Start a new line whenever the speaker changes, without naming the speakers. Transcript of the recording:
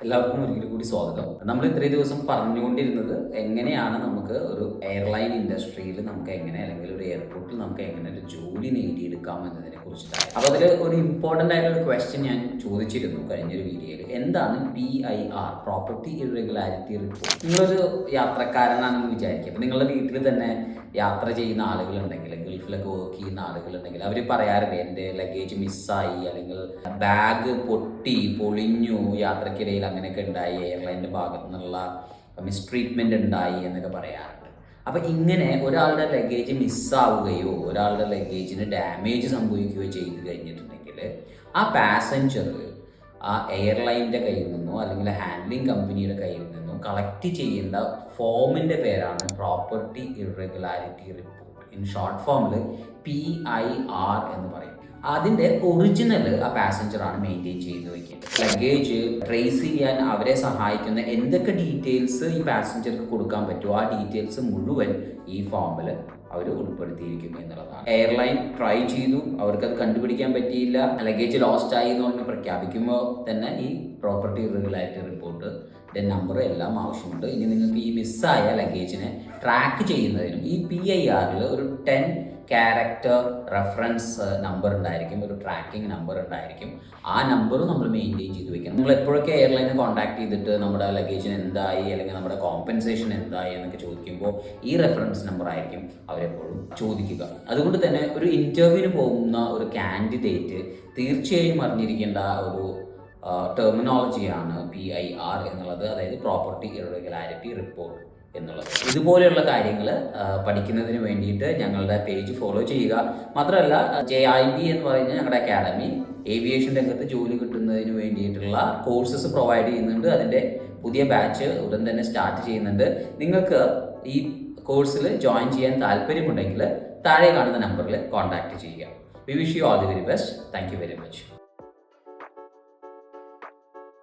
എല്ലാവർക്കും ഒരിക്കൽ കൂടി സ്വാഗതം. നമ്മൾ ഇത്രയും ദിവസം പറഞ്ഞുകൊണ്ടിരുന്നത് എങ്ങനെയാണ് നമുക്ക് ഒരു എയർലൈൻ ഇൻഡസ്ട്രിയിൽ നമുക്ക് എങ്ങനെ, അല്ലെങ്കിൽ ഒരു എയർപോർട്ടിൽ നമുക്ക് എങ്ങനെ ഒരു ജോലി നേടിയെടുക്കാം എന്നതിനെ കുറിച്ചിട്ടാണ്. അപ്പോൾ അതിൽ ഒരു ഇമ്പോർട്ടൻ്റ് ആയിട്ടുള്ള ഒരു ക്വസ്റ്റ്യൻ ഞാൻ ചോദിച്ചിരുന്നു കഴിഞ്ഞൊരു വീഡിയോയിൽ. എന്താണ് PIR, പ്രോപ്പർട്ടി ഇറഗുലാരിറ്റി റിപ്പോർട്ട്? നിങ്ങളൊരു യാത്രക്കാരനാണെന്ന് വിചാരിക്കുക. അപ്പോൾ നിങ്ങളുടെ വീട്ടിൽ തന്നെ യാത്ര ചെയ്യുന്ന ആളുകളുണ്ടെങ്കിൽ, ഗൾഫിലൊക്കെ വർക്ക് ചെയ്യുന്ന ആളുകളുണ്ടെങ്കിൽ, അവർ പറയാറില്ല എൻ്റെ ലഗേജ് മിസ്സായി, അല്ലെങ്കിൽ ബാഗ് പൊളിഞ്ഞു, യാത്രക്കിടയിൽ അങ്ങനെയൊക്കെ ഉണ്ടായി, എയർലൈൻ്റെ ഭാഗത്തു നിന്നുള്ള മിസ്ട്രീറ്റ്മെൻറ്റ് ഉണ്ടായി എന്നൊക്കെ പറയാറുണ്ട്. അപ്പോൾ ഇങ്ങനെ ഒരാളുടെ ലഗേജ് മിസ്സാവുകയോ ഒരാളുടെ ലഗേജിന് ഡാമേജ് സംഭവിക്കുകയോ ചെയ്തു കഴിഞ്ഞിട്ടുണ്ടെങ്കിൽ ആ പാസഞ്ചർ ആ എയർലൈൻ്റെ കയ്യിൽ നിന്നോ അല്ലെങ്കിൽ ഹാൻഡ്ലിംഗ് കമ്പനിയുടെ കയ്യിൽ നിന്നോ കളക്ട് ചെയ്യേണ്ട ഫോമിൻ്റെ പേരാണ് property irregularity report. In short ഫോമിൽ PIR എന്ന് പറയും. അതിൻ്റെ ഒറിജിനൽ ആ പാസഞ്ചറാണ് മെയിൻറ്റെയിൻ ചെയ്ത് വയ്ക്കേണ്ടത്. ലഗേജ് ട്രേസ് ചെയ്യാൻ അവരെ സഹായിക്കുന്ന എന്തൊക്കെ ഡീറ്റെയിൽസ് ഈ പാസഞ്ചർക്ക് കൊടുക്കാൻ പറ്റുമോ ആ ഡീറ്റെയിൽസ് മുഴുവൻ ഈ ഫോമിൽ അവർ ഉൾപ്പെടുത്തിയിരിക്കും എന്നുള്ളതാണ്. എയർലൈൻ ട്രൈ ചെയ്തു, അവർക്കത് കണ്ടുപിടിക്കാൻ പറ്റിയില്ല, ലഗേജ് ലോസ്റ്റ് ആയി എന്ന് പറഞ്ഞ് പ്രഖ്യാപിക്കുമ്പോൾ തന്നെ ഈ പ്രോപ്പർട്ടി ഇറഗുലാരിറ്റി റിപ്പോർട്ട് നമ്പർ എല്ലാം ആവശ്യമുണ്ട്. ഇനി നിങ്ങൾക്ക് ഈ മിസ്സായ ലഗേജിനെ ട്രാക്ക് ചെയ്യുന്നതിനും ഈ PIRൽ ഒരു 10 ക്യാരക്ടർ റെഫറൻസ് നമ്പർ ഉണ്ടായിരിക്കും, ഒരു ട്രാക്കിംഗ് നമ്പർ ഉണ്ടായിരിക്കും. ആ നമ്പറും നമ്മൾ മെയിൻറ്റെയിൻ ചെയ്ത് വെക്കണം. നമ്മൾ എപ്പോഴൊക്കെ എയർലൈനെ കോൺടാക്ട് ചെയ്തിട്ട് നമ്മുടെ ലഗേജിന് എന്തായി അല്ലെങ്കിൽ നമ്മുടെ കോമ്പൻസേഷൻ എന്തായി എന്നൊക്കെ ചോദിക്കുമ്പോൾ ഈ റെഫറൻസ് നമ്പർ ആയിരിക്കും അവരെപ്പോഴും ചോദിക്കുക. അതുകൊണ്ട് തന്നെ ഒരു ഇൻ്റർവ്യൂവിന് പോകുന്ന ഒരു കാൻഡിഡേറ്റ് തീർച്ചയായും അറിഞ്ഞിരിക്കേണ്ട ഒരു ടെർമിനോളജിയാണ് PIR എന്നുള്ളത്, അതായത് പ്രോപ്പർട്ടി ഇറഗുലാരിറ്റി റിപ്പോർട്ട് എന്നുള്ളത്. ഇതുപോലെയുള്ള കാര്യങ്ങൾ പഠിക്കുന്നതിന് വേണ്ടിയിട്ട് ഞങ്ങളുടെ പേജ് ഫോളോ ചെയ്യുക. മാത്രമല്ല JIB എന്ന് പറയുന്ന ഞങ്ങളുടെ അക്കാഡമി ഏവിയേഷൻ രംഗത്ത് ജോലി കിട്ടുന്നതിന് വേണ്ടിയിട്ടുള്ള കോഴ്സസ് പ്രൊവൈഡ് ചെയ്യുന്നുണ്ട്. അതിൻ്റെ പുതിയ ബാച്ച് ഉടൻ തന്നെ സ്റ്റാർട്ട് ചെയ്യുന്നുണ്ട്. നിങ്ങൾക്ക് ഈ കോഴ്സിൽ ജോയിൻ ചെയ്യാൻ താല്പര്യമുണ്ടെങ്കിൽ താഴെ കാണുന്ന നമ്പറിൽ കോൺടാക്റ്റ് ചെയ്യുക. We wish you all the very best. Thank you very much.